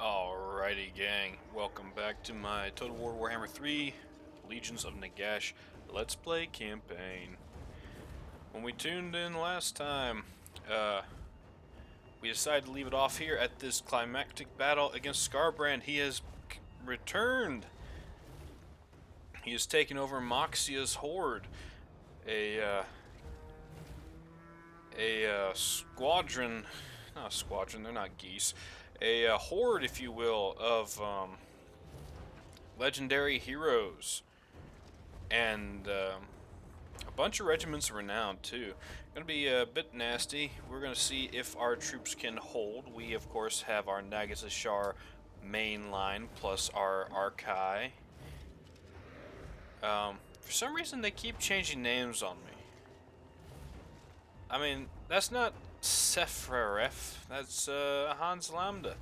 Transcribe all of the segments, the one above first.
Alrighty, gang. Welcome back to my Total War Warhammer 3 Legions of Nagash Let's Play campaign. When we tuned in last time, we decided to leave it off here at this climactic battle against Skarbrand. He has returned. He has taken over Moxia's horde, a squadron. Not a squadron. They're not geese. A horde, if you will, of legendary heroes, and a bunch of regiments of renown too. Gonna be a bit nasty. We're gonna see if our troops can hold. We of course have our Nagash main line plus our Archai. For some reason they keep changing names on me. I mean, that's not Sepharef, that's Hans Lambda.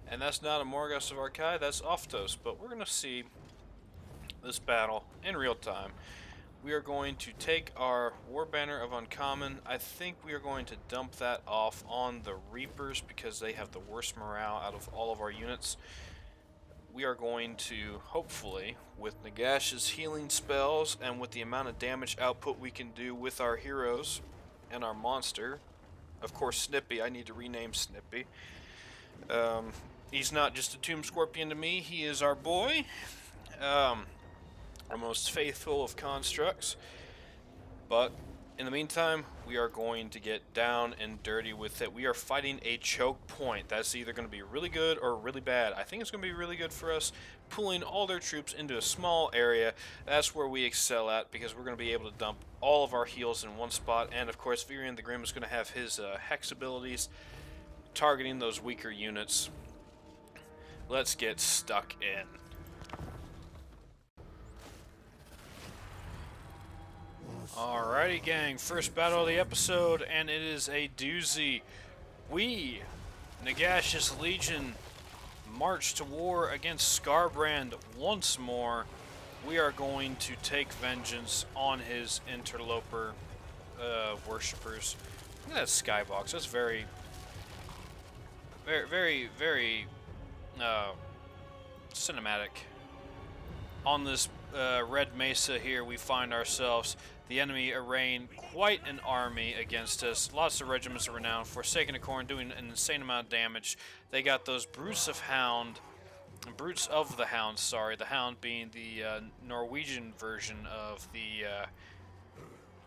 And that's not a Morghast of Archai, that's Oftos. But we're going to see this battle in real time. We are going to take our War Banner of Uncommon. I think we are going to dump that off on the Reapers because they have the worst morale out of all of our units. We are going to, hopefully, with Nagash's healing spells and with the amount of damage output we can do with our heroes and our monster, of course Snippy, I need to rename Snippy. He's not just a Tomb Scorpion to me, he is our boy. Our most faithful of constructs. But in the meantime, we are going to get down and dirty with it. We are fighting a choke point. That's either going to be really good or really bad. I think it's going to be really good for us, pulling all their troops into a small area. That's where we excel at, because we're going to be able to dump all of our heals in one spot. And of course, Virion the Grim is going to have his hex abilities, targeting those weaker units. Let's get stuck in. Alrighty, gang, first battle of the episode, and it is a doozy. We, Nagash's Legion, march to war against Skarbrand once more. We are going to take vengeance on his interloper worshippers. Look at that skybox. That's very cinematic. On this red mesa here, we find ourselves. The enemy arraying quite an army against us. Lots of regiments of renown. Forsaken of Khorne doing an insane amount of damage. They got those Brutes of the Hound, sorry. The Hound being the Norwegian version of the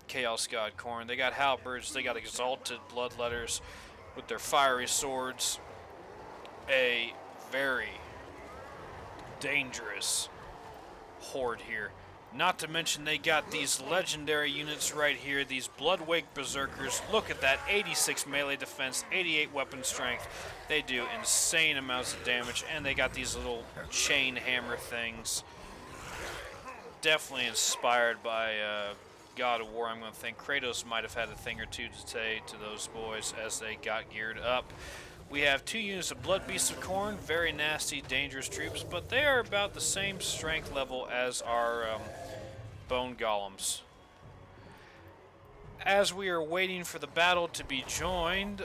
Chaos God Khorne. They got halberds. They got exalted bloodletters with their fiery swords. A very dangerous horde here. Not to mention they got these legendary units right here, these Bloodwake Berserkers. Look at that, 86 melee defense, 88 weapon strength. They do insane amounts of damage, and they got these little chain hammer things. Definitely inspired by God of War, I'm going to think. Kratos might have had a thing or two to say to those boys as they got geared up. We have 2 units of Blood Beasts of Khorne, very nasty, dangerous troops, but they are about the same strength level as our Bone Golems. As we are waiting for the battle to be joined,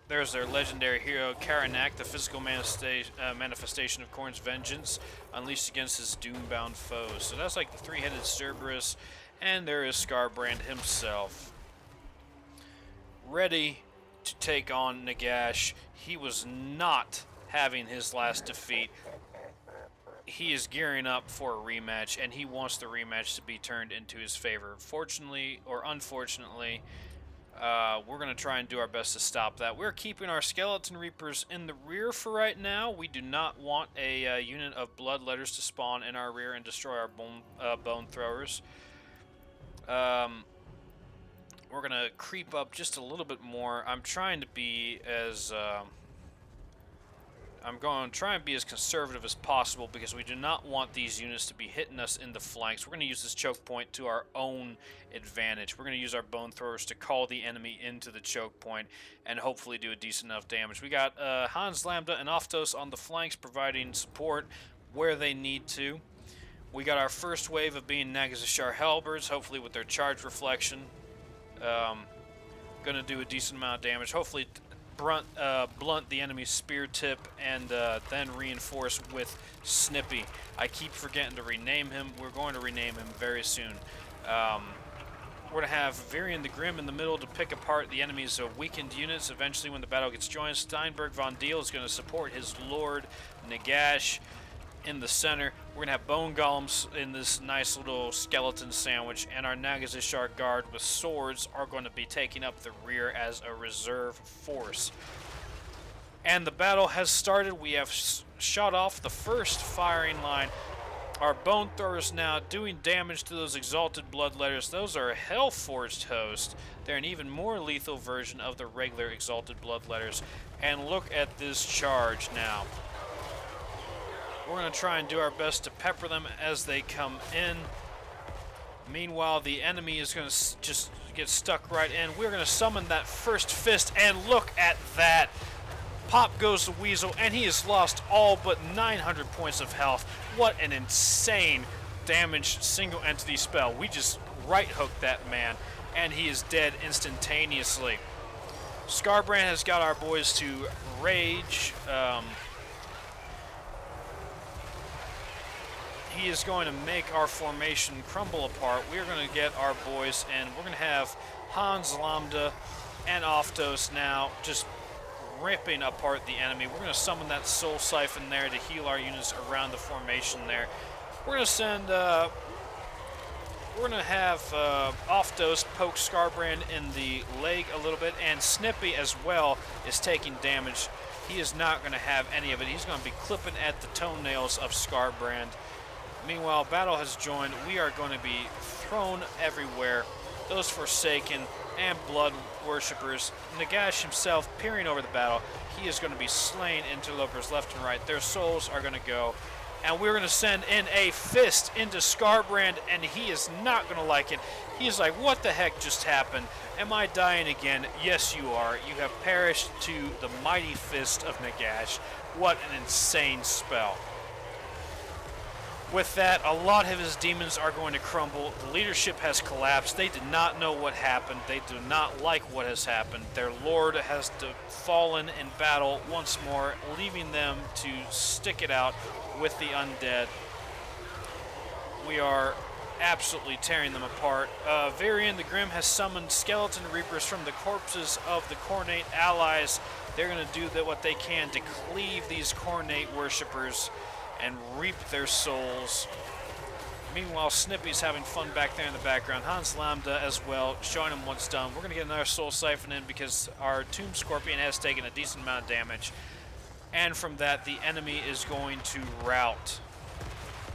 there's their legendary hero, Karanak, the physical manifestation of Khorne's vengeance, unleashed against his doom-bound foes. So that's like the 3-headed Cerberus, and there is Skarbrand himself, ready to take on Nagash. He was not having his last defeat. He is gearing up for a rematch, and he wants the rematch to be turned into his favor. Fortunately, or unfortunately, we're going to try and do our best to stop that. We're keeping our Skeleton Reapers in the rear for right now. We do not want a unit of Bloodletters to spawn in our rear and destroy our Bone Throwers. We're going to creep up just a little bit more. I'm trying to be as... I'm going to try and be as conservative as possible because we do not want these units to be hitting us in the flanks. We're going to use this choke point to our own advantage. We're going to use our Bone Throwers to call the enemy into the choke point and hopefully do a decent enough damage. We got Hans Lambda and Oftos on the flanks providing support where they need to. We got our first wave of being Nagashar Halberds, hopefully with their charge reflection. Gonna do a decent amount of damage. Hopefully blunt the enemy's spear tip and then reinforce with Snippy. I keep forgetting to rename him. We're going to rename him very soon. We're going to have Varian the Grim in the middle to pick apart the enemy's weakened units. Eventually, when the battle gets joined, Steinberg von Deal is going to support his lord, Nagash, in the center. We're going to have bone golems in this nice little skeleton sandwich, and our Nagazishar guard with swords are going to be taking up the rear as a reserve force. And the battle has started. We have shot off the first firing line. Our bone throwers now doing damage to those exalted bloodletters. Those are Hellforged host. They're an even more lethal version of the regular exalted bloodletters. And look at this charge now. We're going to try and do our best to pepper them as they come in. Meanwhile, the enemy is going to just get stuck right in. We're going to summon that first fist, and look at that. Pop goes the Weasel, and he has lost all but 900 points of health. What an insane damaged single entity spell. We just right-hooked that man, and he is dead instantaneously. Skarbrand has got our boys to rage. He is going to make our formation crumble apart. We're going to get our boys, and we're going to have Hans Lambda and Oftos now just ripping apart the enemy. We're going to summon that Soul Siphon there to heal our units around the formation there. We're going to send, we're going to have Oftos poke Skarbrand in the leg a little bit, and Snippy as well is taking damage. He is not going to have any of it. He's going to be clipping at the toenails of Skarbrand. Meanwhile, battle has joined. We are going to be thrown everywhere. Those Forsaken and Blood Worshippers. Nagash himself peering over the battle. He is going to be slaying interlopers left and right. Their souls are going to go. And we're going to send in a fist into Skarbrand, and he is not going to like it. He's like, what the heck just happened? Am I dying again? Yes, you are. You have perished to the mighty fist of Nagash. What an insane spell. With that, a lot of his demons are going to crumble. The leadership has collapsed. They did not know what happened. They do not like what has happened. Their lord has fallen in battle once more, leaving them to stick it out with the undead. We are absolutely tearing them apart. Varian the Grim has summoned skeleton reapers from the corpses of the Khornate allies. They're going to do what they can to cleave these Khornate worshippers and reap their souls. Meanwhile, Snippy's having fun back there in the background. Hans Lambda as well, showing him what's done. We're going to get another Soul Siphon in because our Tomb Scorpion has taken a decent amount of damage. And from that, the enemy is going to rout.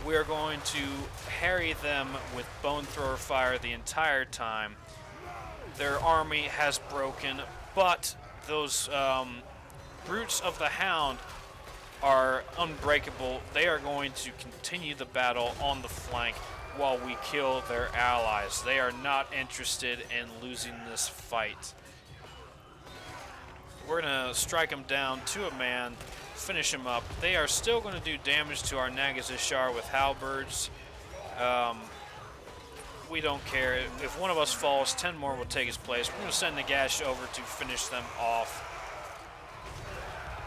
We are going to harry them with Bone Thrower Fire the entire time. Their army has broken, but those Brutes of the Hound are unbreakable. They are going to continue the battle on the flank while we kill their allies. They are not interested in losing this fight. We're going to strike them down to a man, finish him up. They are still going to do damage to our Nagazishar with halberds. We don't care. If one of us falls, 10 more will take his place. We're going to send Nagash over to finish them off.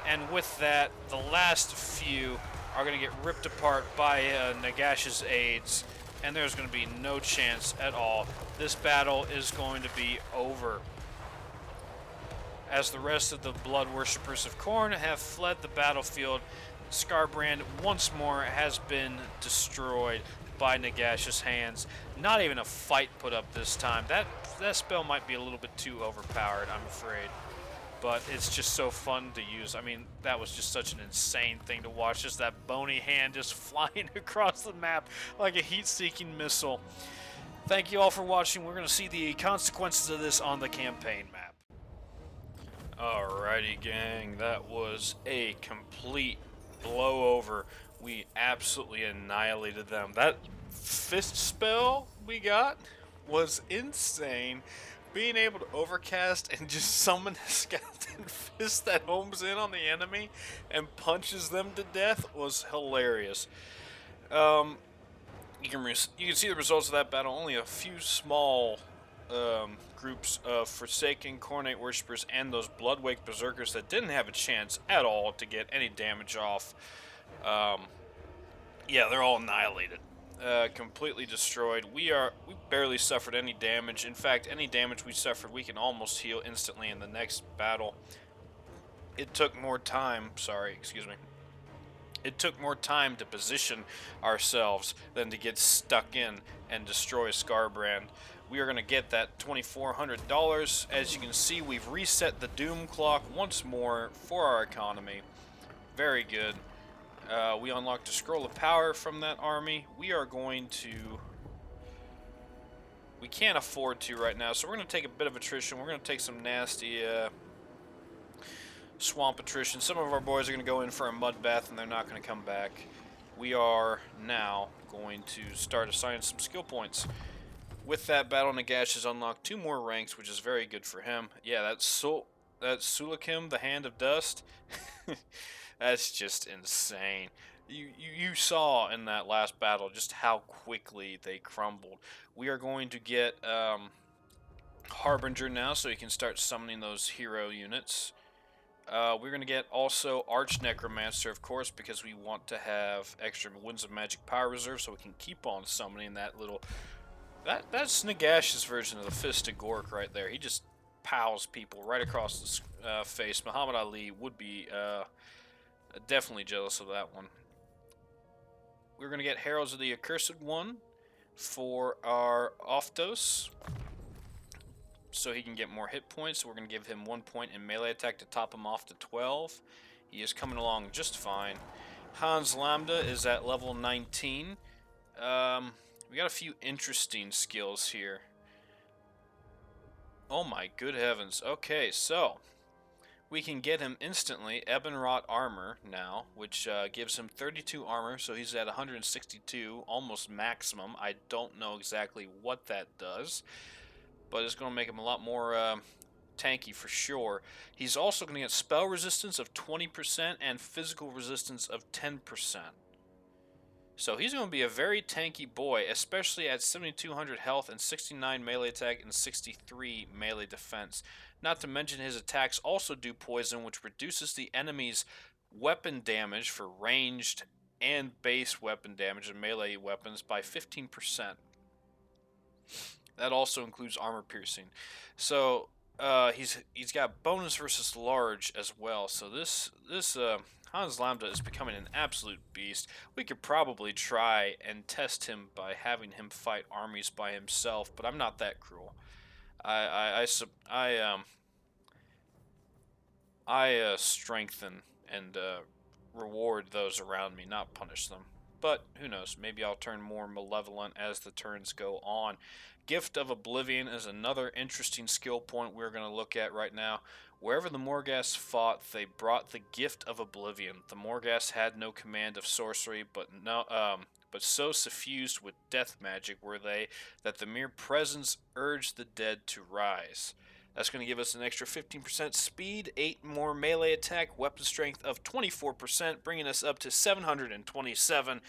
And with that, the last few are going to get ripped apart by Nagash's aides, and there's going to be no chance at all. This battle is going to be over, as the rest of the Blood Worshippers of Khorne have fled the battlefield. Skarbrand once more has been destroyed by Nagash's hands. Not even a fight put up this time. That spell might be a little bit too overpowered, I'm afraid. But it's just so fun to use. I mean, that was just such an insane thing to watch. Just that bony hand just flying across the map like a heat-seeking missile. Thank you all for watching. We're going to see the consequences of this on the campaign map. Alrighty, gang. That was a complete blowover. We absolutely annihilated them. That fist spell we got was insane. Being able to overcast and just summon a skeleton fist that homes in on the enemy and punches them to death was hilarious. You can see the results of that battle. Only a few small groups of Forsaken, Khorne worshippers, and those Bloodwake berserkers that didn't have a chance at all to get any damage off. Yeah, they're all annihilated. Completely destroyed. We barely suffered any damage. In fact, any damage we suffered, we can almost heal instantly in the next battle. It took more time. Sorry, excuse me. It took more time to position ourselves than to get stuck in and destroy Skarbrand. We are going to get that $2,400. As you can see, we've reset the doom clock once more for our economy. Very good. We unlocked a scroll of power from that army. We are going to... We can't afford to right now, so we're going to take a bit of attrition. We're going to take some nasty swamp attrition. Some of our boys are going to go in for a mud bath, and they're not going to come back. We are now going to start assigning some skill points. With that, Battle Nagash has unlocked 2 more ranks, which is very good for him. Yeah, that's Sulakim, the Hand of Dust. That's just insane. You saw in that last battle just how quickly they crumbled. We are going to get Harbinger now, so you can start summoning those hero units. We're going to get also Arch Necromancer, of course, because we want to have extra Winds of Magic Power Reserve, so we can keep on summoning that little... That's Nagash's version of the Fist of Gork right there. He just pows people right across the face. Muhammad Ali would be definitely jealous of that one. We're going to get Heralds of the Accursed One for our Oftos, so he can get more hit points. So we're going to give him 1 point in melee attack to top him off to 12. He is coming along just fine. Hans Lambda is at level 19. We got a few interesting skills here. Oh my good heavens. Okay, so we can get him instantly Ebonrot Armor now, which gives him 32 armor, so he's at 162, almost maximum. I don't know exactly what that does, but it's going to make him a lot more tanky for sure. He's also going to get spell resistance of 20% and physical resistance of 10%. So he's going to be a very tanky boy, especially at 7,200 health and 69 melee attack and 63 melee defense. Not to mention his attacks also do poison, which reduces the enemy's weapon damage for ranged and base weapon damage and melee weapons by 15%. That also includes armor piercing. So he's got bonus versus large as well. So this Hans Lambda is becoming an absolute beast. We could probably try and test him by having him fight armies by himself, but I'm not that cruel. I strengthen and reward those around me, not punish them. But who knows? Maybe I'll turn more malevolent as the turns go on. Gift of Oblivion is another interesting skill point we're going to look at right now. Wherever the Morghast fought, they brought the Gift of Oblivion. The Morghast had no command of sorcery, but so suffused with death magic were they that the mere presence urged the dead to rise. That's going to give us an extra 15% speed, 8 more melee attack, weapon strength of 24%, bringing us up to 727,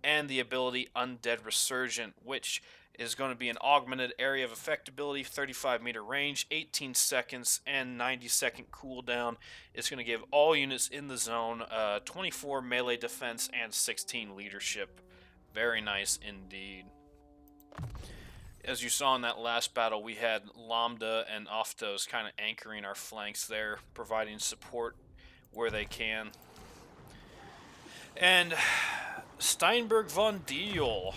and the ability Undead Resurgent, which is going to be an augmented area of effectability, 35 meter range, 18 seconds, and 90-second cooldown. It's going to give all units in the zone 24 melee defense and 16 leadership. Very nice indeed. As you saw in that last battle, we had Lambda and Oftos kind of anchoring our flanks there, providing support where they can. And Steinberg von Deal,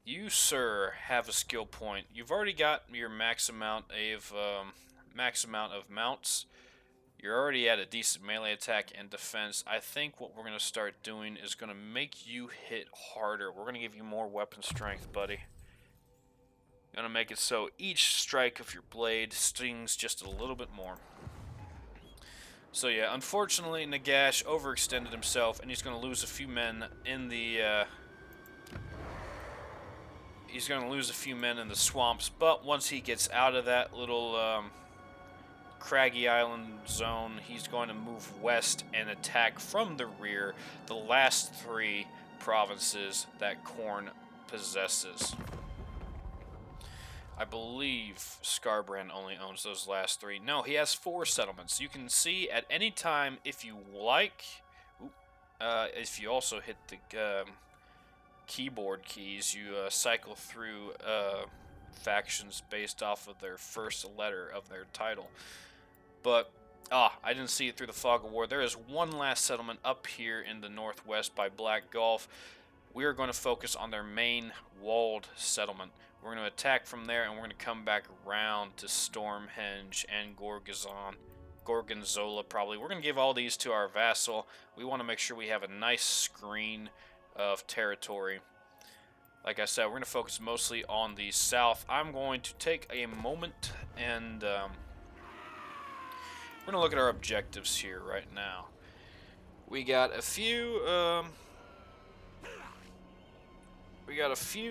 you, sir, have a skill point. You've already got your max amount of mounts. You're already at a decent melee attack and defense. I think what we're going to start doing is going to make you hit harder. We're going to give you more weapon strength, buddy. Going to make it so each strike of your blade stings just a little bit more. So yeah, unfortunately, Nagash overextended himself, and he's going to lose a few men in the... He's going to lose a few men in the swamps, but once he gets out of that little craggy island zone, he's going to move west and attack from the rear the last 3 provinces that Khorne possesses. I believe Skarbrand only owns those last 3. No, he has 4 settlements. You can see at any time if you like. If you also hit the keyboard keys, you cycle through factions based off of their first letter of their title. But I didn't see it through the fog of war. There is one last settlement up here in the northwest by Black Gulf. We are going to focus on their main walled settlement. We're going to attack from there, and we're going to come back around to Stormhenge and Gorgonzola, probably. We're going to give all these to our vassal. We want to make sure we have a nice screen of territory. Like I said, we're going to focus mostly on the south. I'm going to take a moment and we're going to look at our objectives here right now. We got a few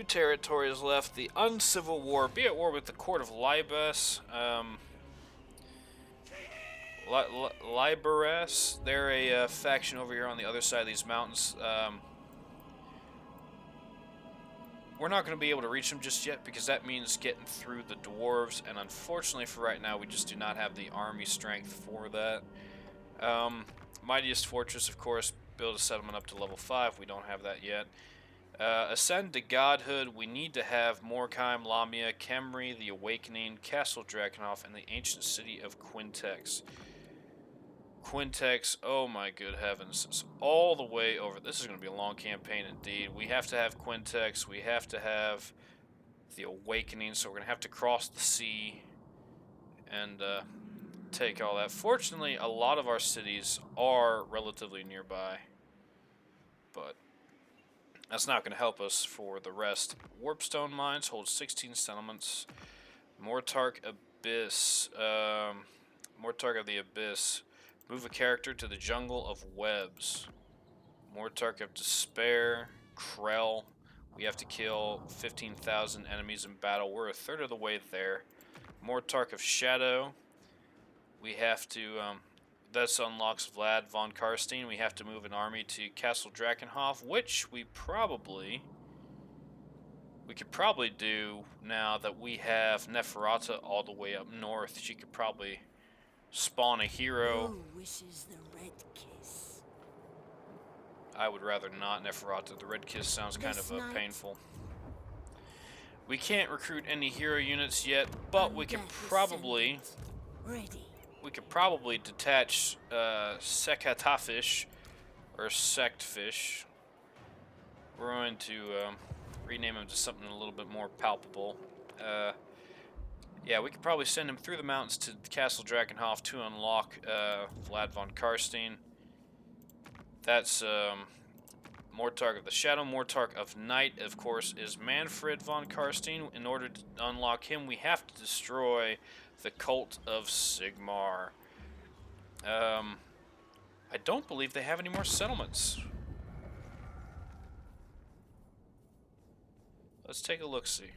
territories left. The uncivil war, be at war with the court of Libas. Liberas, they're a faction over here on the other side of these mountains. We're not going to be able to reach them just yet because that means getting through the dwarves, and unfortunately for right now, we just do not have the army strength for that. Mightiest Fortress, of course, build a settlement up to level 5. We don't have that yet. Ascend to Godhood, we need to have Morkheim, Lamia, Khemri, the Awakening, Castle Drakenhof, and the ancient city of Quintex. Quintex, oh my good heavens, it's all the way over. This is going to be a long campaign indeed. We have to have Quintex, we have to have the Awakening, so we're going to have to cross the sea and take all that. Fortunately, a lot of our cities are relatively nearby, but that's not going to help us for the rest. Warpstone Mines holds 16 settlements. Mortarch Abyss. Mortarch of the Abyss. Move a character to the Jungle of Webs. Mortarch of Despair. Krell. We have to kill 15,000 enemies in battle. We're a third of the way there. Mortarch of Shadow. We have to... This unlocks Vlad von Karstein. We have to move an army to Castle Drakenhof, which we could probably do now that we have Neferata all the way up north. She could probably spawn a hero. Who wishes the red kiss? I would rather not Neferata. The red kiss sounds kind of painful. We can't recruit any hero units yet, but we could probably... Ready. We could probably detach Sekatafish, or Sectfish. We're going to rename him to something a little bit more palpable. Yeah, we could probably send him through the mountains to Castle Drakenhof to unlock Vlad von Karstein. That's Mortarch of the Shadow. Mortarch of Night, of course, is Manfred von Karstein. In order to unlock him, we have to destroy the Cult of Sigmar. I don't believe they have any more settlements. Let's take a look-see.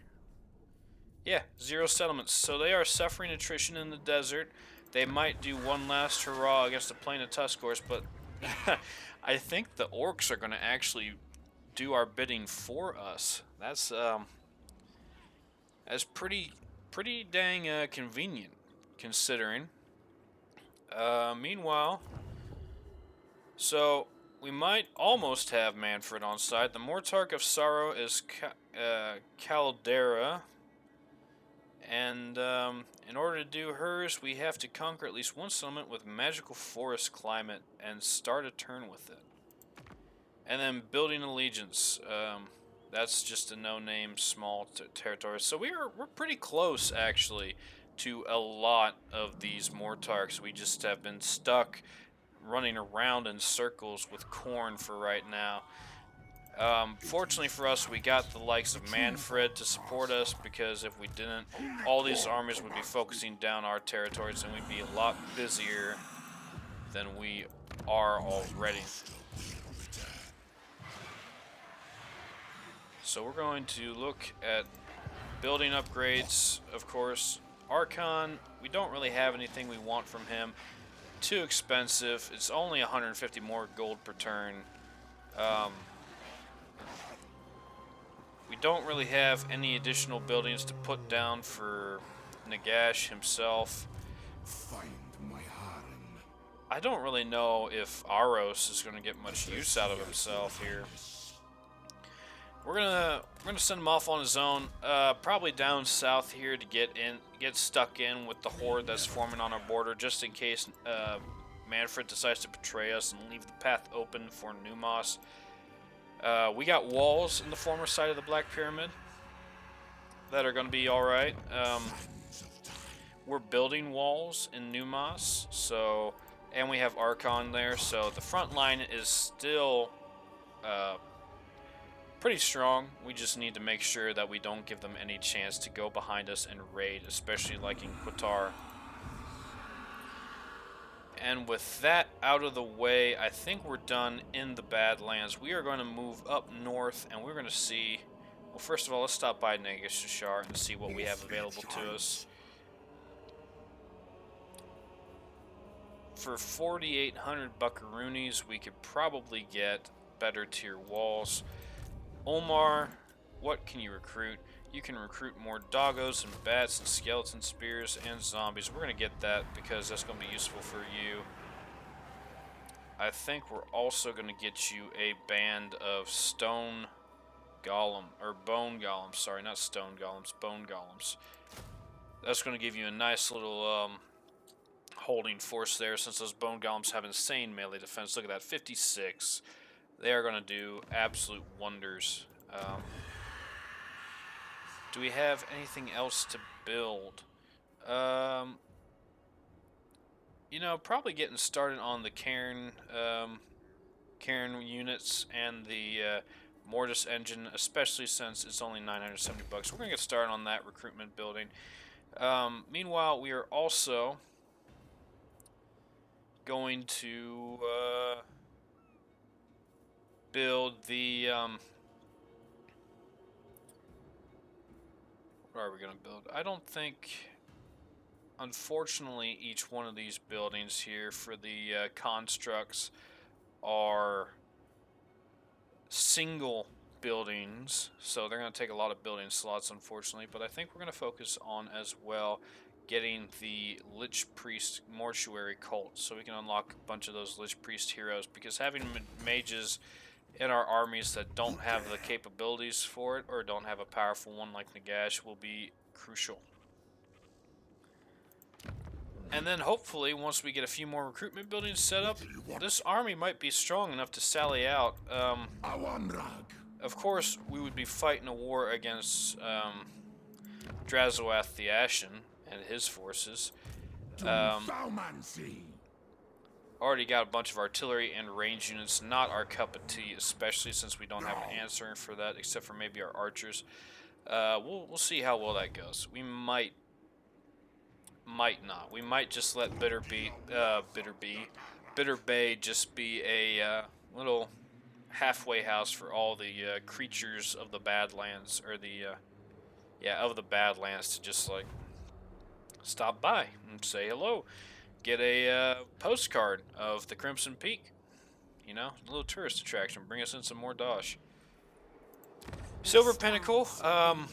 Yeah, 0 settlements. So they are suffering attrition in the desert. They might do one last hurrah against the Plain of Tuskors, but I think the orcs are going to actually do our bidding for us. That's pretty dang convenient, considering. Meanwhile, so we might almost have Manfred on side. The Mortarch of Sorrow is Caldera, and in order to do hers, we have to conquer at least one settlement with magical forest climate and start a turn with it. And then building allegiance. That's just a no-name small territory. So we're pretty close, actually, to a lot of these Mortarchs. We just have been stuck running around in circles with Khorne for right now. Fortunately for us, we got the likes of Manfred to support us, because if we didn't, all these armies would be focusing down our territories, and we'd be a lot busier than we are already. So we're going to look at building upgrades, of course. Archon, we don't really have anything we want from him. Too expensive. It's only 150 more gold per turn. We don't really have any additional buildings to put down for Nagash himself. Find my harem. I don't really know if Aros is going to get much use out of himself here. We're gonna send him off on his own, probably down south here to get stuck in with the horde that's forming on our border, just in case Manfred decides to betray us and leave the path open for Numas. We got walls in the former side of the Black Pyramid that are going to be all right. We're building walls in Numas, so, and we have Archon there, so the front line is still pretty strong. We just need to make sure that we don't give them any chance to go behind us and raid, especially like in Qatar. And with that out of the way, I think we're done in the Badlands. We are going to move up north, and we're going to see... Well, first of all, let's stop by Nagash and see what we have available to us. For 4,800 buckaroonies, we could probably get better tier walls. Omar, what can you recruit? You can recruit more doggos and bats and skeleton spears and zombies. We're going to get that because that's going to be useful for you. I think we're also going to get you a band of stone golem, or bone golems, sorry, not stone golems, bone golems. That's going to give you a nice little holding force there, since those bone golems have insane melee defense. Look at that, 56. They are going to do absolute wonders. Do we have anything else to build? You know, probably getting started on the Cairn units and the Mortis engine, especially since it's only 970 bucks. We're going to get started on that recruitment building. Meanwhile, we are also going to build the what are we going to build? I don't think, unfortunately, each one of these buildings here for the constructs are single buildings, so they're going to take a lot of building slots, unfortunately. But I think we're going to focus on as well getting the Lich Priest Mortuary Cult, so we can unlock a bunch of those Lich Priest heroes, because having mages in our armies that don't have the capabilities for it, or don't have a powerful one like Nagash, will be crucial. And then hopefully, once we get a few more recruitment buildings set up, this army might be strong enough to sally out. Of course, we would be fighting a war against Drazoath the Ashen and his forces. Already got a bunch of artillery and range units, not our cup of tea, especially since we don't have an answer for that, except for maybe our archers. We'll see how well that goes. We might not. We might just let Bitter Bay just be a little halfway house for all the creatures of the Badlands, or of the Badlands, to just like stop by and say hello. Get a postcard of the Crimson Peak. You know, a little tourist attraction. Bring us in some more dosh. Silver Pinnacle. We're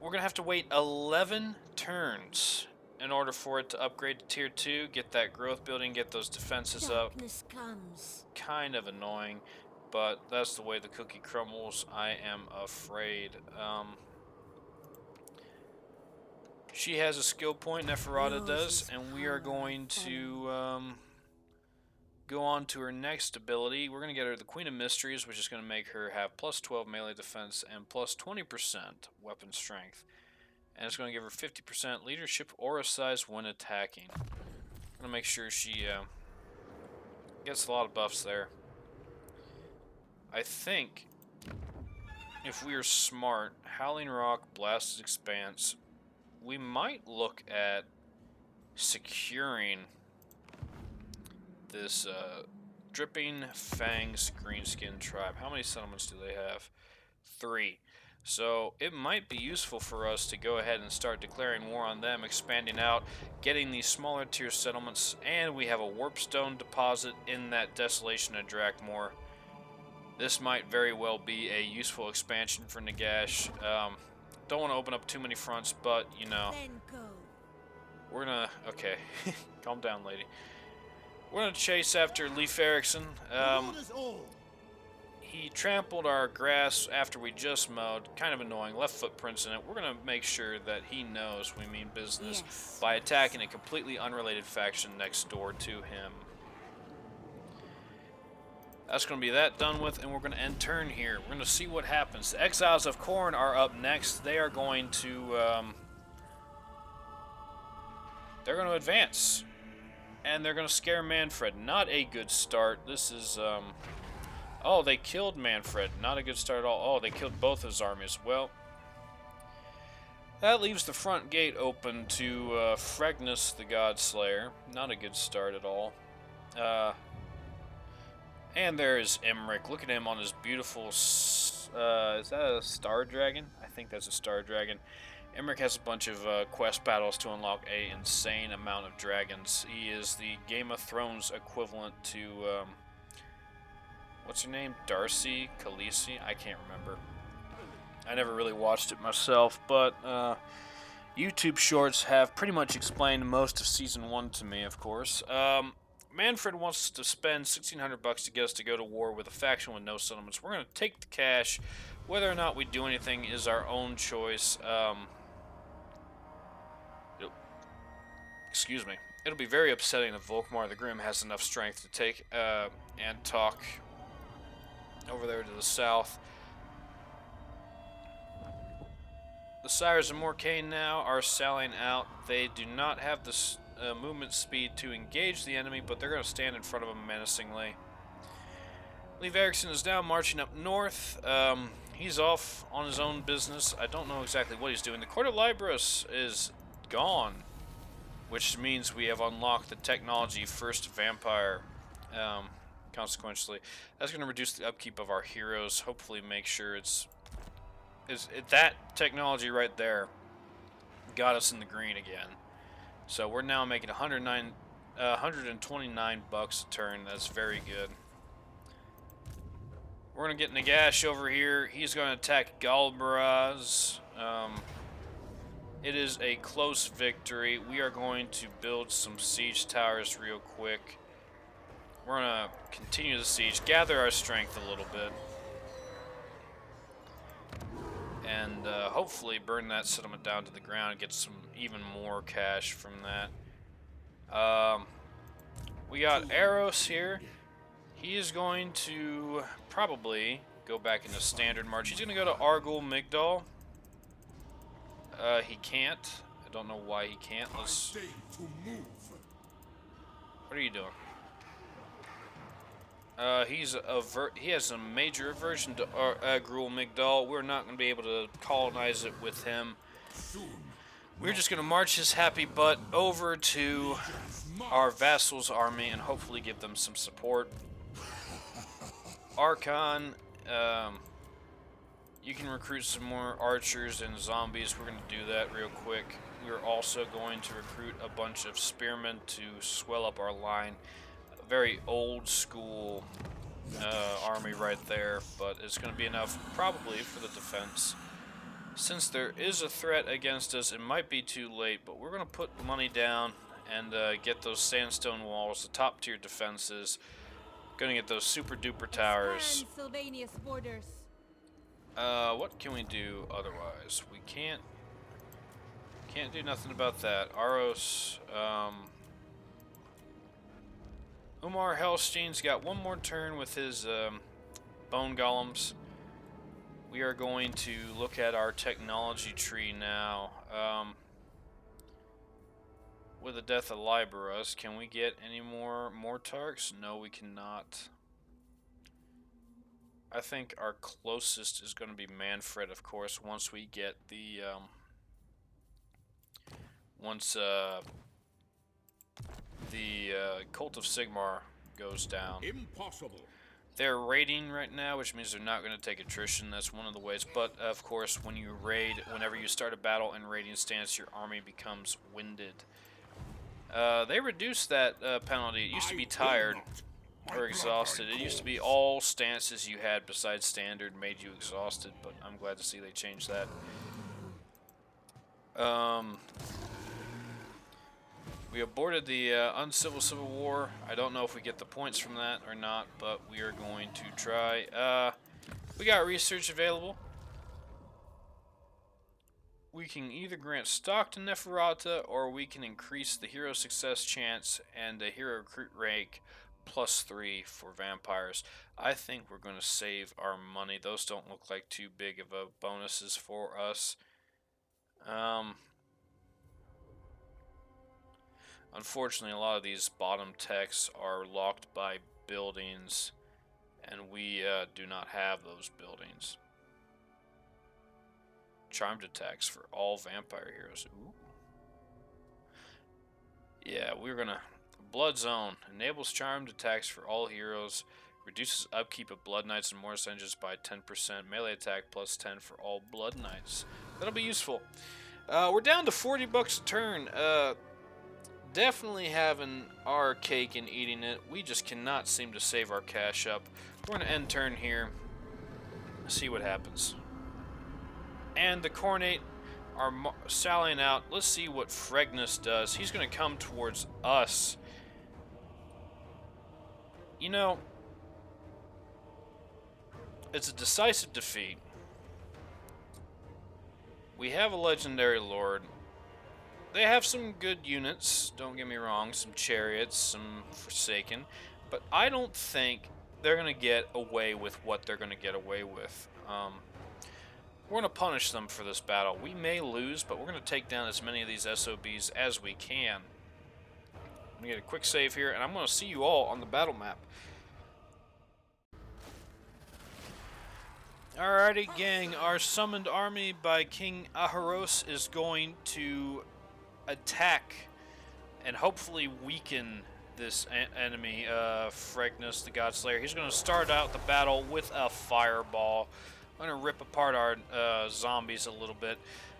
going to have to wait 11 turns in order for it to upgrade to Tier 2, get that growth building, get those defenses up. Kind of annoying, but that's the way the cookie crumbles, I am afraid. She has a skill point, Neferata does, and we are going to go on to her next ability. We're going to get her the Queen of Mysteries, which is going to make her have plus 12 melee defense and plus 20% weapon strength. And it's going to give her 50% leadership aura size when attacking. I'm going to make sure she gets a lot of buffs there. I think if we are smart, Howling Rock, Blasted Expanse, we might look at securing this Dripping Fangs Greenskin tribe. How many settlements do they have? 3. So it might be useful for us to go ahead and start declaring war on them, expanding out, getting these smaller tier settlements, and we have a Warpstone deposit in that Desolation of Drakmor. This might very well be a useful expansion for Nagash. Don't want to open up too many fronts, but, you know, Then go. we're gonna... Okay, calm down, lady. We're gonna chase after Leif Erikson. He trampled our grass after we just mowed. Kind of annoying. Left footprints in it. We're gonna make sure that he knows we mean business by attacking a completely unrelated faction next door to him. That's going to be that done with, and we're going to end turn here. We're going to see what happens. The Exiles of Khorne are up next. They are going to, they're going to advance. And they're going to scare Manfred. Not a good start. This is, oh, they killed Manfred. Not a good start at all. Oh, they killed both his armies. Well, that leaves the front gate open to, Fregnus the Godslayer. Not a good start at all. And there's Emmerich. Look at him on his beautiful... is that a Star Dragon? I think that's a Star Dragon. Emmerich has a bunch of quest battles to unlock an insane amount of dragons. He is the Game of Thrones equivalent to... what's her name? Darcy? Khaleesi? I can't remember. I never really watched it myself, but YouTube shorts have pretty much explained most of Season 1 to me, of course. Manfred wants to spend $1,600 to get us to go to war with a faction with no settlements. We're going to take the cash. Whether or not we do anything is our own choice. Excuse me. It'll be very upsetting if Volkmar the Grim has enough strength to take Antok over there to the south. The Sires of Morcaine now are sallying out. They do not have the movement speed to engage the enemy, but they're going to stand in front of them menacingly. Leif Erikson is now marching up north. He's off on his own business. I don't know exactly what he's doing. The Court of Libris is gone, which means we have unlocked the technology first vampire. Consequently, that's going to reduce the upkeep of our heroes. Hopefully make sure it's that technology right there got us in the green again. So we're now making $129 a turn. That's very good. We're going to get Nagash over here. He's going to attack Galbaraz. It is a close victory. We are going to build some siege towers real quick. We're going to continue the siege, gather our strength a little bit, and hopefully burn that settlement down to the ground and get some even more cash from that. We got Eros here. He is going to probably go back into standard march. He's going to go to Argul Migdal. He can't. I don't know why he can't. Let's... What are you doing? He has a major aversion to Argul Migdal. We're not going to be able to colonize it with him. We're just going to march his happy butt over to our vassal's army and hopefully give them some support. Archon, you can recruit some more archers and zombies. We're going to do that real quick. We're also going to recruit a bunch of spearmen to swell up our line. A very old school army right there, but it's going to be enough probably for the defense. Since there is a threat against us, it might be too late, but we're going to put money down and get those sandstone walls, the top tier defenses. Going to get those super duper towers. Sylvania's borders. What can we do otherwise? We can't do nothing about that. Aros, Umar Helstein's got one more turn with his bone golems. We are going to look at our technology tree now. With the death of Liberus, can we get any more Mortarks? No, we cannot. I think our closest is going to be Manfred, of course, once we get the Cult of Sigmar goes down. Impossible. They're raiding right now, which means they're not going to take attrition. That's one of the ways. But, of course, when you raid, whenever you start a battle in raiding stance, your army becomes winded. They reduced that penalty. It used to be tired. or exhausted. It used to be all stances you had besides standard made you exhausted, but I'm glad to see they changed that. We aborted the Uncivil Civil War. I don't know if we get the points from that or not, but we are going to try. We got research available. We can either grant stock to Neferata, or we can increase the hero success chance and the hero recruit rank +3 for vampires. I think we're going to save our money. Those don't look like too big of a bonuses for us. Unfortunately, a lot of these bottom techs are locked by buildings, and we do not have those buildings. Charmed attacks for all vampire heroes. Ooh. Yeah, we're gonna... Blood Zone. Enables charmed attacks for all heroes. Reduces upkeep of Blood Knights and Mortal Engines by 10%. Melee attack +10 for all Blood Knights. That'll be useful. We're down to $40 a turn. Definitely having our cake and eating it. We just cannot seem to save our cash up. We're gonna end turn here. See what happens. And the Khorne are sallying out. Let's see what Fregnus does. He's going to come towards us. You know, it's a decisive defeat. We have a legendary lord. They have some good units, don't get me wrong. Some chariots, some Forsaken. But I don't think they're going to get away with what they're going to get away with. We're going to punish them for this battle. We may lose, but we're going to take down as many of these SOBs as we can. I'm going to get a quick save here, and I'm going to see you all on the battle map. Alrighty, gang. Our summoned army by King Aharos is going to attack and hopefully weaken this enemy, Fregnus, the Godslayer. He's going to start out the battle with a fireball. I'm going to rip apart our zombies a little bit.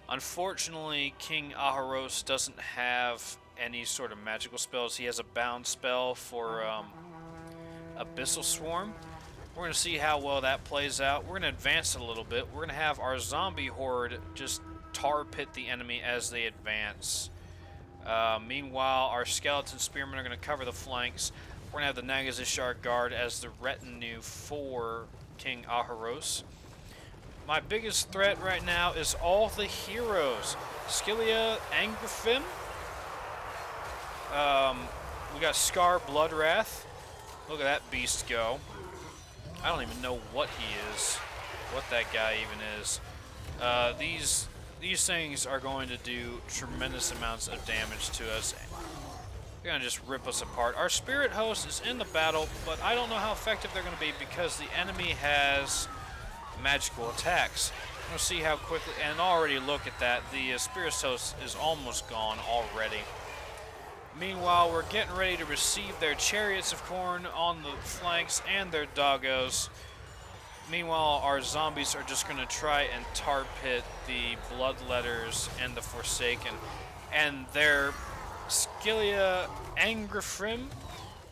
Unfortunately, King Aharos doesn't have any sort of magical spells. He has a bound spell for Abyssal Swarm. We're going to see how well that plays out. We're going to advance a little bit. We're going to have our zombie horde just tar pit the enemy as they advance. Meanwhile, our skeleton spearmen are going to cover the flanks. We're going to have the Nagash guard as the retinue for King Aharos. My biggest threat right now is all the heroes. Scylla, Angrafim. We got Scar, Bloodwrath. Look at that beast go. I don't even know what he is. What that guy even is. These things are going to do tremendous amounts of damage to us. They're going to just rip us apart. Our Spirit Host is in the battle, but I don't know how effective they're going to be because the enemy has magical attacks. I'm going to see how quickly, and already look at that, the Spirit Host is almost gone already. Meanwhile, we're getting ready to receive their Chariots of Khorne on the flanks and their doggos. Meanwhile, our zombies are just going to try and tar pit the Bloodletters and the Forsaken. And their Scylla Angrafrim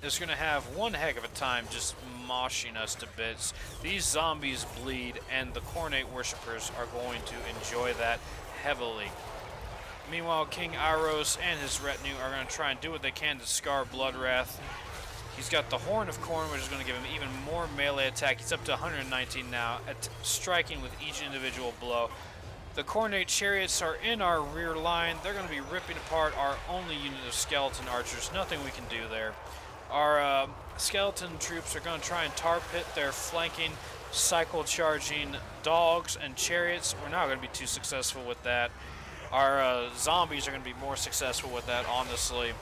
is going to have one heck of a time just moshing us to bits. These zombies bleed, and the Khorne worshippers are going to enjoy that heavily. Meanwhile, King Aharos and his retinue are going to try and do what they can to scar Bloodwrath. He's got the Horn of Khorne, which is going to give him even more melee attack. He's up to 119 now, at striking with each individual blow. The Khorne chariots are in our rear line. They're going to be ripping apart our only unit of skeleton archers. Nothing we can do there. Our skeleton troops are going to try and tar pit their flanking, cycle charging dogs and chariots. We're not going to be too successful with that. Our zombies are going to be more successful with that, honestly.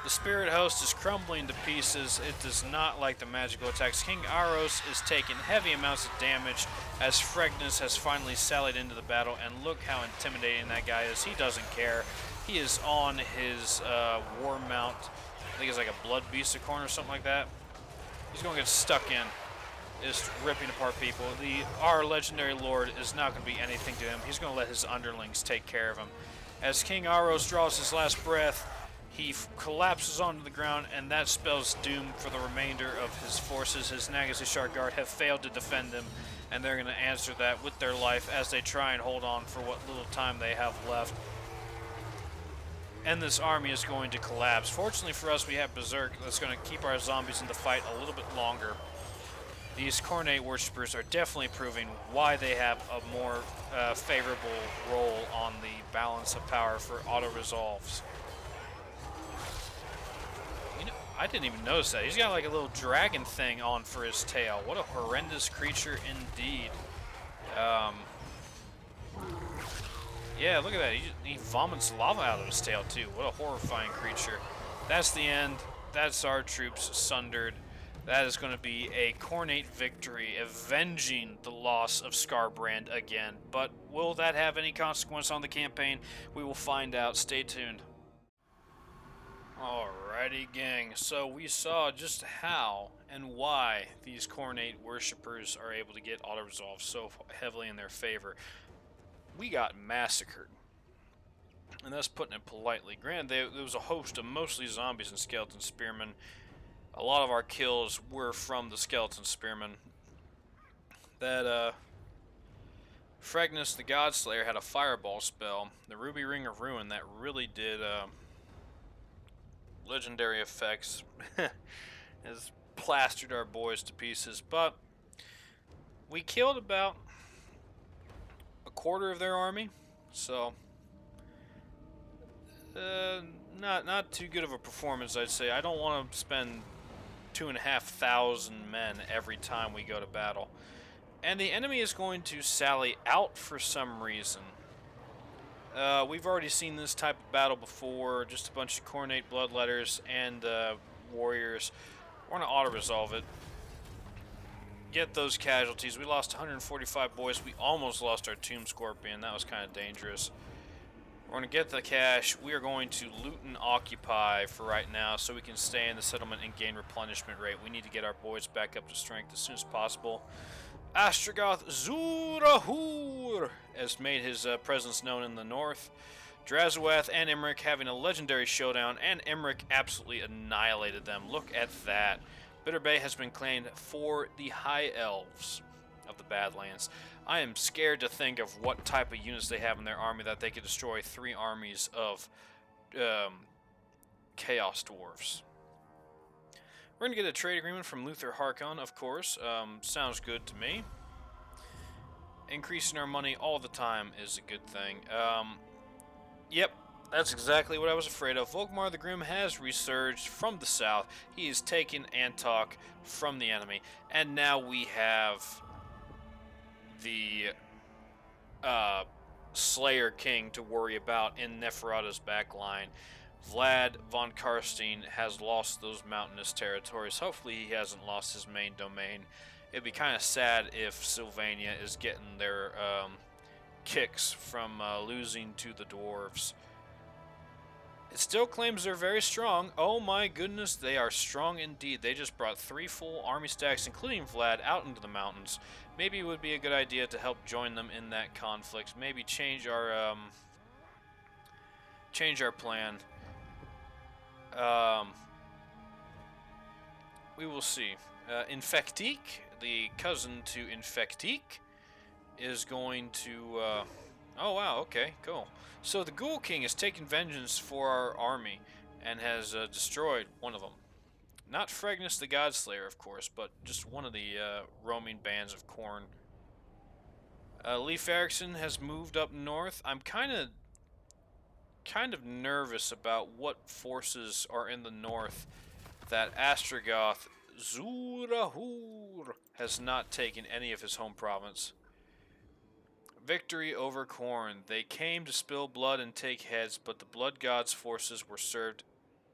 The Spirit Host is crumbling to pieces. It does not like the magical attacks. King Aharos is taking heavy amounts of damage as Fregnus has finally sallied into the battle. And look how intimidating that guy is. He doesn't care. He is on his war mount. I think it's like a Blood Beast of Khorne or something like that. He's going to get stuck in. Just ripping apart people. Our legendary lord is not going to be anything to him. He's going to let his underlings take care of him. As King Aharos draws his last breath, He collapses onto the ground, and that spells doom for the remainder of his forces. His Nagash guard have failed to defend him, and they're going to answer that with their life as they try and hold on for what little time they have left. And this army is going to collapse. Fortunately for us, we have Berserk that's going to keep our zombies in the fight a little bit longer. These Khorne worshippers are definitely proving why they have a more favorable role on the balance of power for auto-resolves. You know, I didn't even notice that. He's got like a little dragon thing on for his tail. What a horrendous creature indeed. Yeah, look at that. He vomits lava out of his tail, too. What a horrifying creature. That's the end. That's our troops sundered. That is going to be a Khornate victory, avenging the loss of Skarbrand again. But will that have any consequence on the campaign? We will find out. Stay tuned. Alrighty, gang. So we saw just how and why these Khornate worshippers are able to get auto-resolve so heavily in their favor. We got massacred, and that's putting it politely. Granted, there was a host of mostly zombies and skeleton spearmen. A lot of our kills were from the skeleton spearmen. That Fregnus the Godslayer had a fireball spell, the Ruby Ring of Ruin, that really did legendary effects. Has plastered our boys to pieces, but we killed about a quarter of their army, so not too good of a performance, I'd say. I don't want to spend 2,500 men every time we go to battle. And the enemy is going to sally out for some reason. We've already seen this type of battle before, just a bunch of Khornate bloodletters and warriors. We're going to auto-resolve it. Get those casualties. We lost 145 boys. We almost lost our Tomb Scorpion. That was kind of dangerous. We're going to get the cash. We are going to loot and occupy for right now so we can stay in the settlement and gain replenishment rate. We need to get our boys back up to strength as soon as possible. Astragoth Zurahur has made his presence known in the north. Drazuath and Emmerich having a legendary showdown, and Emmerich absolutely annihilated them. Look at that. Bitter Bay has been claimed for the High Elves of the Badlands. I am scared to think of what type of units they have in their army that they could destroy 3 armies of Chaos Dwarves. We're going to get a trade agreement from Luther Harkon, of course. Sounds good to me. Increasing our money all the time is a good thing. Yep. That's exactly what I was afraid of. Volkmar the Grim has resurged from the south. He has taken Antok from the enemy. And now we have the Slayer King to worry about in Neferata's backline. Vlad von Karstein has lost those mountainous territories. Hopefully he hasn't lost his main domain. It'd be kind of sad if Sylvania is getting their kicks from losing to the dwarves. It still claims they're very strong. Oh my goodness, they are strong indeed. They just brought 3 full army stacks, including Vlad, out into the mountains. Maybe it would be a good idea to help join them in that conflict. Maybe change our plan. We will see. Infectique, the cousin to Infectique, is going to... oh wow, okay, cool. So the Ghoul King has taken vengeance for our army and has destroyed one of them. Not Fregnus the Godslayer, of course, but just one of the roaming bands of Khorne. Leif Erikson has moved up north. I'm kind of nervous about what forces are in the north that Astragoth Zurahur has not taken any of his home province. Victory over Khorne. They came to spill blood and take heads, but the Blood God's forces were served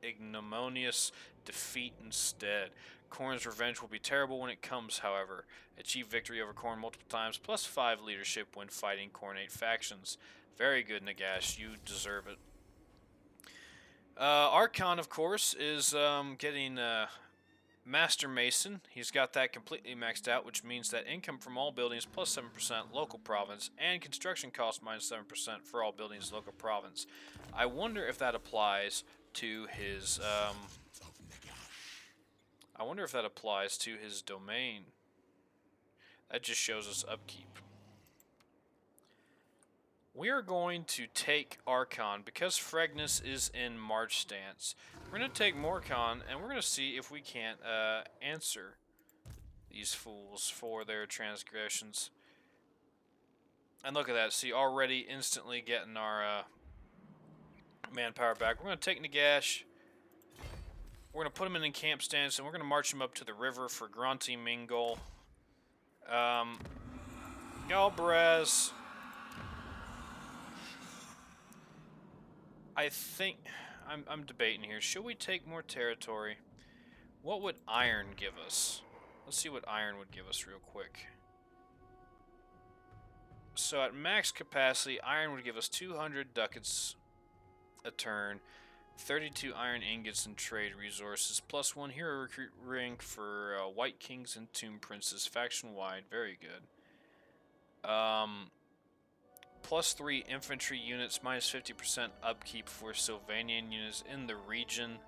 ignominious defeat instead. Khorne's revenge will be terrible when it comes, however. Achieve victory over Khorne multiple times, plus 5 leadership when fighting Khornate factions. Very good, Nagash. You deserve it. Archon, of course, is getting Master Mason. He's got that completely maxed out, which means that income from all buildings plus 7% local province, and construction cost minus 7% for all buildings local province. I wonder if that applies to his, I wonder if that applies to his domain. That just shows us upkeep. We are going to take Archon because Fregnus is in March stance. We're going to take Morcon and we're going to see if we can't answer these fools for their transgressions. And look at that. See, already instantly getting our manpower back. We're going to take Nagash. We're going to put him in camp stance and we're going to march him up to the river for Grunty Mingol. Galbrez. I think I'm debating here. Should we take more territory? What would iron give us? Let's see what iron would give us real quick. So at max capacity, iron would give us 200 ducats a turn, 32 iron ingots and trade resources, plus 1 hero recruit rank for White Kings and Tomb Princes faction wide. Very good. Plus 3 infantry units, minus 50% upkeep for Sylvanian units in the region,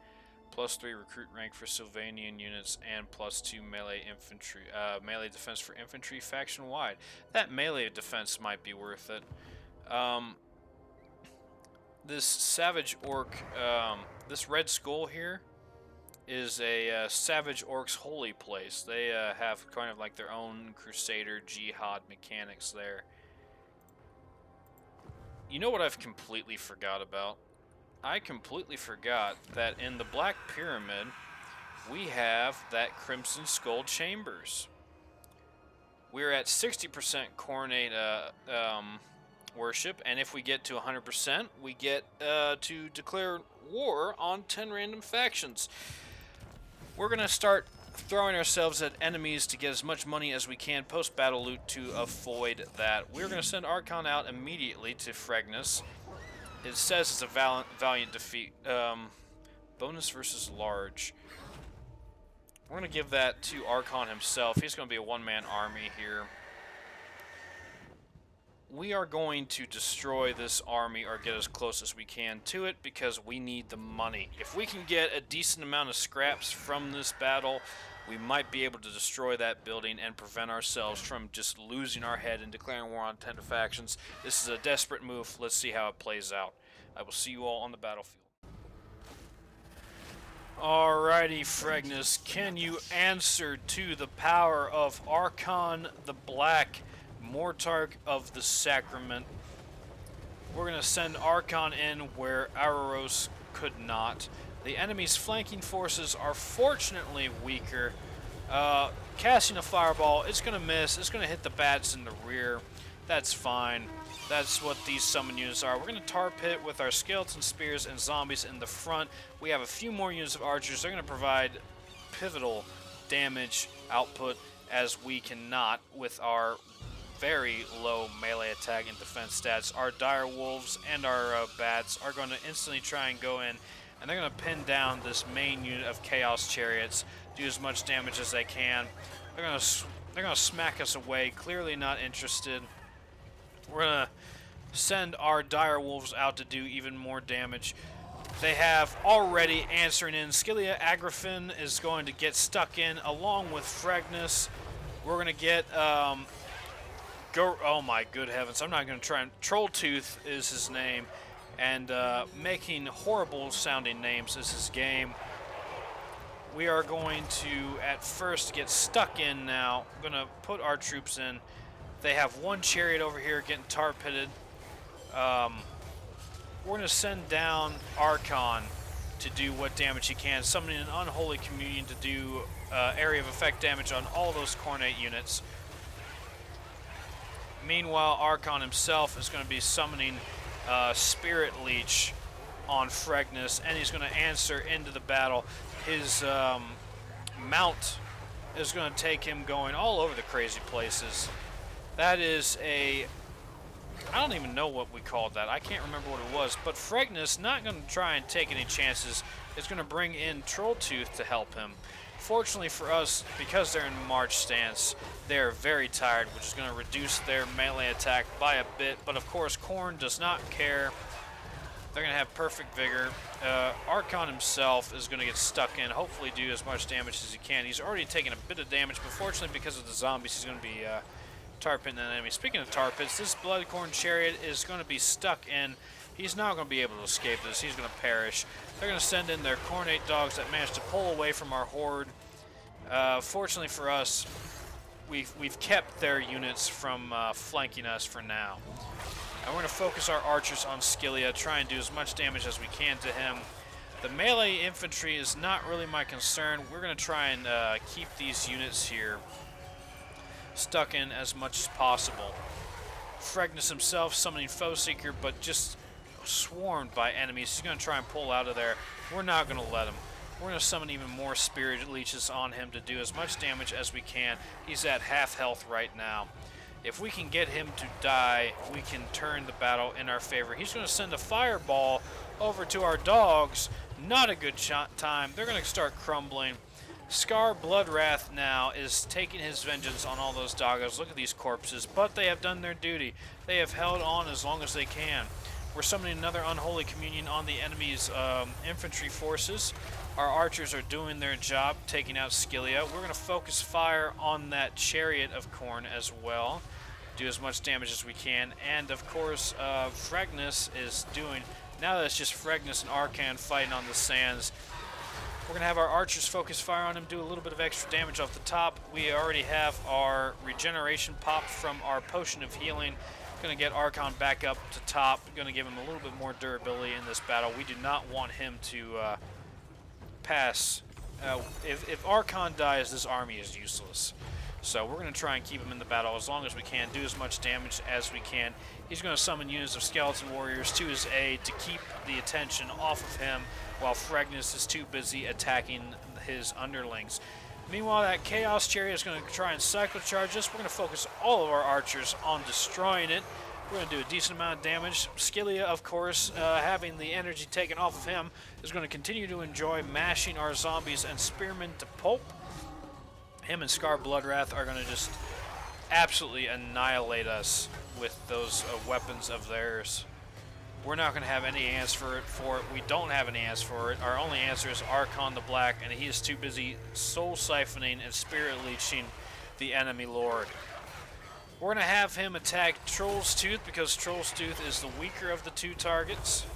plus 3 recruit rank for Sylvanian units, and plus 2 melee infantry, melee defense for infantry faction wide. That melee defense might be worth it. This Savage Orc, this Red Skull here is a Savage Orc's holy place. They have kind of like their own Crusader Jihad mechanics there. You know what I've completely forgot about? I completely forgot that in the Black Pyramid, we have that Crimson Skull Chambers. We're at 60% Khorne worship, and if we get to 100%, we get to declare war on 10 random factions. We're going to start throwing ourselves at enemies to get as much money as we can post-battle loot to avoid that. We're going to send Archon out immediately to Fregnus. It says it's a valiant defeat. Bonus versus large. We're going to give that to Archon himself. He's going to be a one-man army here. We are going to destroy this army or get as close as we can to it because we need the money. If we can get a decent amount of scraps from this battle, we might be able to destroy that building and prevent ourselves from just losing our head and declaring war on 10 factions. This is a desperate move. Let's see how it plays out. I will see you all on the battlefield. Alrighty, Fregnus, can you answer to the power of Archon the Black, Mortarch of the Sacrament? We're going to send Archon in where Araros could not. The enemy's flanking forces are fortunately weaker. Casting a fireball, it's going to miss. It's going to hit the bats in the rear. That's fine. That's what these summon units are. We're going to tar pit with our skeleton spears and zombies in the front. We have a few more units of archers. They're going to provide pivotal damage output as we cannot with our very low melee attack and defense stats. Our dire wolves and our bats are going to instantly try and go in, and they're going to pin down this main unit of chaos chariots, do as much damage as they can. They're going to smack us away. Clearly not interested. We're going to send our dire wolves out to do even more damage. They have already answering in. Scylla Agrafin is going to get stuck in along with Fregnus. We're going to get oh my good heavens, I'm not going to try and... Trolltooth is his name, and making horrible sounding names is his game. We are going to, at first, get stuck in now. I'm going to put our troops in. They have one chariot over here getting tar pitted. We're going to send down Archon to do what damage he can, summoning an Unholy Communion to do area of effect damage on all those Khorne units. Meanwhile, Archon himself is going to be summoning Spirit Leech on Fregnus, and he's going to answer into the battle. His mount is going to take him going all over the crazy places. That is a... I don't even know what we called that. I can't remember what it was. But Fregnus, not going to try and take any chances, is going to bring in Trolltooth to help him. Fortunately for us, because they're in March stance, they're very tired, which is going to reduce their melee attack by a bit. But of course, Khorne does not care. They're going to have perfect vigor. Archon himself is going to get stuck in, hopefully do as much damage as he can. He's already taken a bit of damage, but fortunately because of the zombies, he's going to be tar pitting an enemy. Speaking of tar pits, this Bloodcorn chariot is going to be stuck in. He's not going to be able to escape this. He's going to perish. They're going to send in their Khornate dogs that managed to pull away from our horde. Fortunately for us, we've kept their units from flanking us for now. And we're going to focus our archers on Skillia, try and do as much damage as we can to him. The melee infantry is not really my concern. We're going to try and keep these units here stuck in as much as possible. Fregnus himself summoning Foe Seeker, but just swarmed by enemies. He's going to try and pull out of there. We're not going to let him. We're going to summon even more Spirit Leeches on him to do as much damage as we can. He's at half health right now. If we can get him to die, we can turn the battle in our favor. He's going to send a fireball over to our dogs. Not a good time. They're going to start crumbling. Scar Bloodwrath now is taking his vengeance on all those doggos. Look at these corpses, but they have done their duty. They have held on as long as they can. We're summoning another Unholy Communion on the enemy's infantry forces. Our archers are doing their job, taking out Skillia. We're going to focus fire on that Chariot of Khorne as well. Do as much damage as we can. And, of course, Fregnus is doing... Now that it's just Fregnus and Arkan fighting on the sands, we're going to have our archers focus fire on him, do a little bit of extra damage off the top. We already have our regeneration popped from our Potion of Healing. Going to get Archon back up to top. Going to give him a little bit more durability in this battle. We do not want him to pass. If Archon dies, this army is useless. So we're going to try and keep him in the battle as long as we can, do as much damage as we can. He's going to summon units of skeleton warriors to his aid to keep the attention off of him, while Fregnus is too busy attacking his underlings. Meanwhile, that Chaos Chariot is going to try and cycle charge us. We're going to focus all of our archers on destroying it. We're going to do a decent amount of damage. Skillia, of course, having the energy taken off of him, is going to continue to enjoy mashing our zombies and spearmen to pulp. Him and Scar Bloodwrath are going to just absolutely annihilate us with those weapons of theirs. We're not going to have any answer for it. We don't have any answer for it. Our only answer is Archon the Black, and he is too busy soul siphoning and spirit leeching the enemy lord. We're going to have him attack Troll's Tooth because Troll's Tooth is the weaker of the two targets.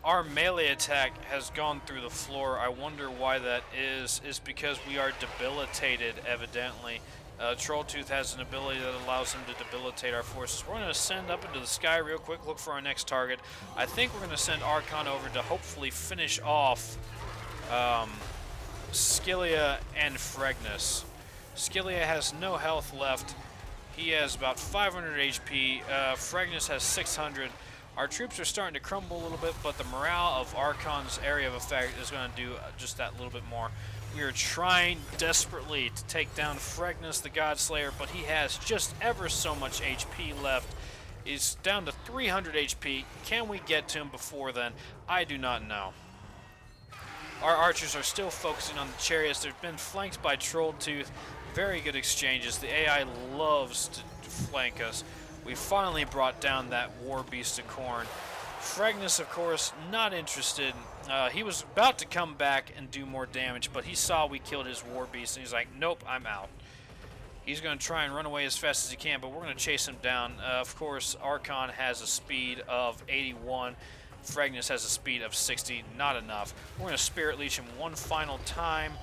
Our melee attack has gone through the floor. I wonder why that is. It's because we are debilitated, evidently. Trolltooth has an ability that allows him to debilitate our forces. We're going to send up into the sky real quick, look for our next target. I think we're going to send Archon over to hopefully finish off Skillia and Fregnus. Skillia has no health left. He has about 500 HP. Fregnus has 600. Our troops are starting to crumble a little bit, but the morale of Archon's area of effect is going to do just that little bit more. We are trying desperately to take down Fregnus, the Godslayer, but he has just ever so much HP left. He's down to 300 HP. Can we get to him before then? I do not know. Our archers are still focusing on the chariots. They've been flanked by Trolltooth. Very good exchanges. The AI loves to flank us. We finally brought down that war beast of Khorne. Fregnus, of course, not interested. He was about to come back and do more damage, but he saw we killed his war beast, and he's like, nope, I'm out. He's going to try and run away as fast as he can, but we're going to chase him down. Of course, Archon has a speed of 81. Fregnus has a speed of 60. Not enough. We're going to Spirit Leech him one final time,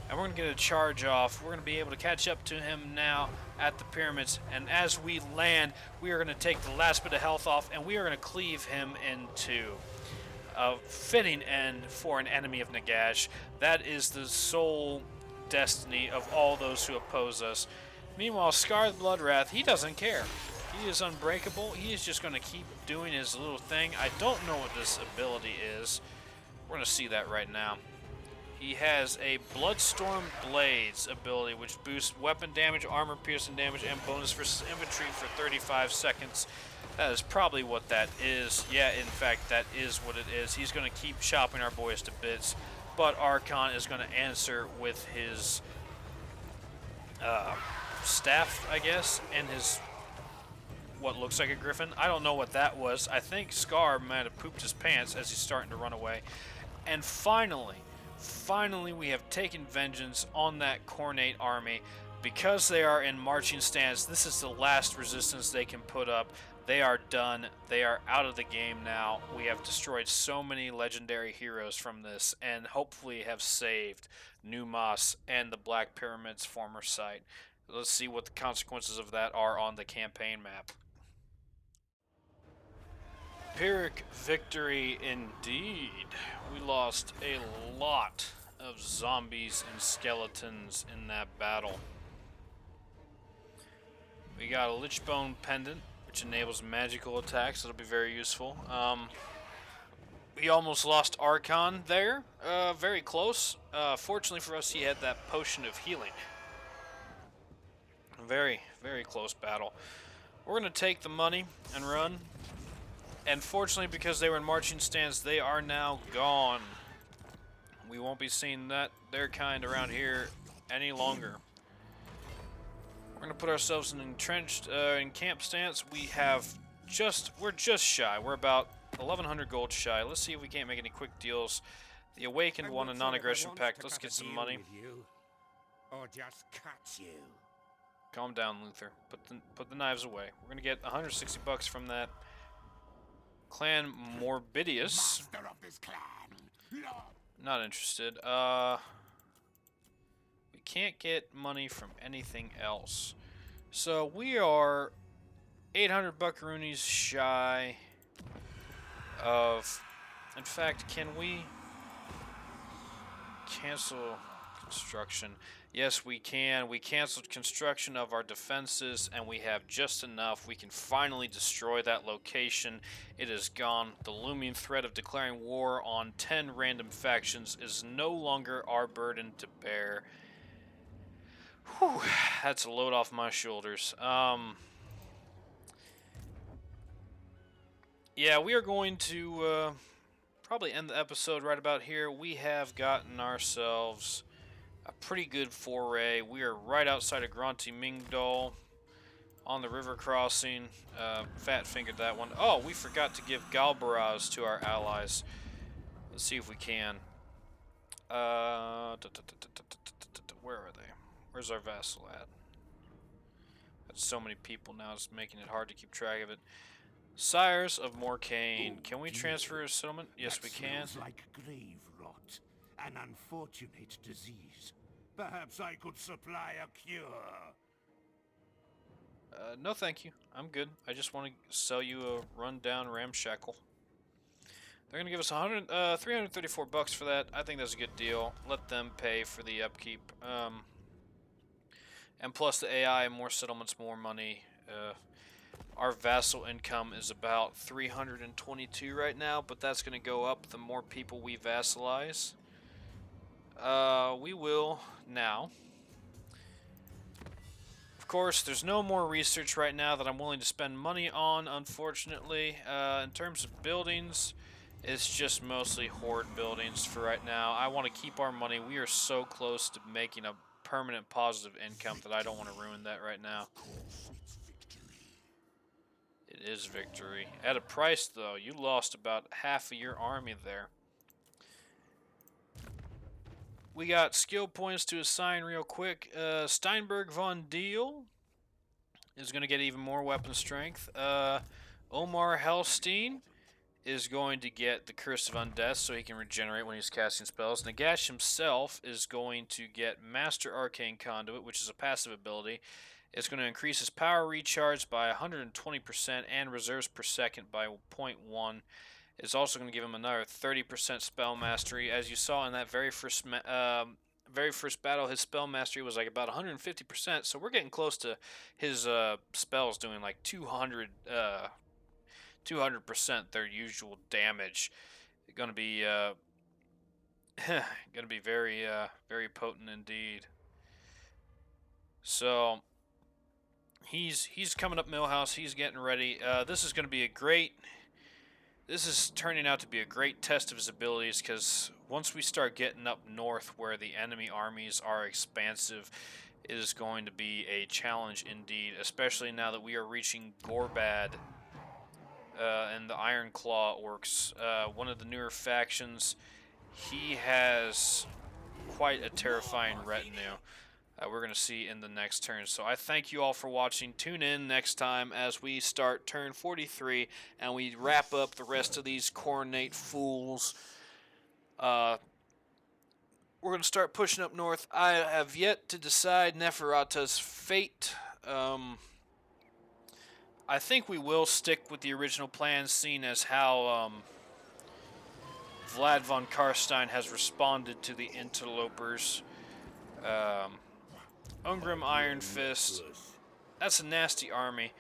and we're going to get a charge off. We're going to be able to catch up to him now at the pyramids, and as we land, we are going to take the last bit of health off, and we are going to cleave him in two. A fitting end for an enemy of Nagash. That is the sole destiny of all those who oppose us. Meanwhile, Scar Bloodwrath, he doesn't care. He is unbreakable. He is just going to keep doing his little thing. I don't know what this ability is. We're going to see that right now. He has a Bloodstorm Blades ability, which boosts weapon damage, armor piercing damage, and bonus versus infantry for 35 seconds. That is probably what that is. Yeah, in fact, that is what it is. He's going to keep chopping our boys to bits, but Archon is going to answer with his staff, I guess, and his what looks like a griffin. I don't know what that was. I think Scar might have pooped his pants as he's starting to run away. And finally we have taken vengeance on that Khorne army. Because they are in marching stance, this is the last resistance they can put up. They are done. They are out of the game now. We have destroyed so many legendary heroes from this, and hopefully have saved Numas and the Black Pyramid's former site. Let's see what the consequences of that are on the campaign map. Pyrrhic victory indeed. We lost a lot of zombies and skeletons in that battle. We got a Lichbone pendant, which enables magical attacks. That'll be very useful. We almost lost Archon there. Very close. Fortunately for us, he had that potion of healing. Very, very close battle. We're going to take the money and run. And fortunately, because they were in marching stance, they are now gone. We won't be seeing their kind around here any longer. We're going to put ourselves in entrenched in camp stance. We're just shy. We're about 1,100 gold shy. Let's see if we can't make any quick deals. The Awakened won a non-aggression pact. Let's get some money. Or just cut you. Calm down, Luther. Put the knives away. We're going to get 160 bucks from that. Clan Morbidius. Master of this clan. Not interested. We can't get money from anything else. So we are 800 buckaroonies shy of... In fact, can we cancel construction? Yes, we can. We canceled construction of our defenses, and we have just enough. We can finally destroy that location. It is gone. The looming threat of declaring war on 10 random factions is no longer our burden to bear. Whew, that's a load off my shoulders. Yeah, we are going to probably end the episode right about here. We have gotten ourselves a pretty good foray. We are right outside of Granti Mingdol on the river crossing. Fat fingered that one. Oh, we forgot to give Galbaraz to our allies. Let's see if we can. Where are they? Where's our vassal at? That's so many people now, it's making it hard to keep track of it. Sires of Morcaine. Can we transfer a settlement? Yes, we can. Smells like grave rot, an unfortunate disease. Perhaps I could supply a cure. No, thank you. I'm good. I just want to sell you a rundown ramshackle. They're gonna give us 334 bucks for that. I think that's a good deal. Let them pay for the upkeep. And plus the AI, more settlements, more money. Our vassal income is about 322 right now, but that's going to go up the more people we vassalize. We will now. Of course, there's no more research right now that I'm willing to spend money on, unfortunately. In terms of buildings, it's just mostly horde buildings for right now. I want to keep our money. We are so close to making a permanent positive income that I don't want to ruin that right now. It is victory. At a price, though. You lost about half of your army there. We got skill points to assign real quick. Steinberg von Deal is going to get even more weapon strength. Omar Helstein is going to get the Curse of Undeath so he can regenerate when he's casting spells. Nagash himself is going to get Master Arcane Conduit, which is a passive ability. It's going to increase his power recharge by 120% and reserves per second by 0.1. It's also going to give him another 30% spell mastery. As you saw in that very first battle, his spell mastery was like about 150%. So we're getting close to his spells doing like 200% their usual damage. Going to be very very potent indeed. So he's coming up Millhouse. He's getting ready. This is going to be a great. This is turning out to be a great test of his abilities, because once we start getting up north where the enemy armies are expansive, is going to be a challenge indeed, especially now that we are reaching Gorbad and the Iron Claw orcs. One of the newer factions. He has quite a terrifying retinue. We're going to see in the next turn. So I thank you all for watching. Tune in next time as we start turn 43 and we wrap up the rest of these Khornate fools. We're going to start pushing up north. I have yet to decide Neferata's fate. I think we will stick with the original plan, seeing as how Vlad von Karstein has responded to the interlopers. Ungrim Iron Fist. That's a nasty army.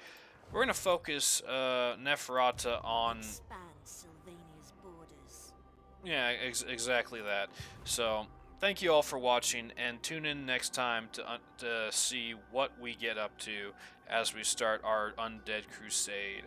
We're going to focus Neferata on... Expand Sylvania's borders. Yeah, exactly that. So, thank you all for watching, and tune in next time to see what we get up to as we start our Undead Crusade.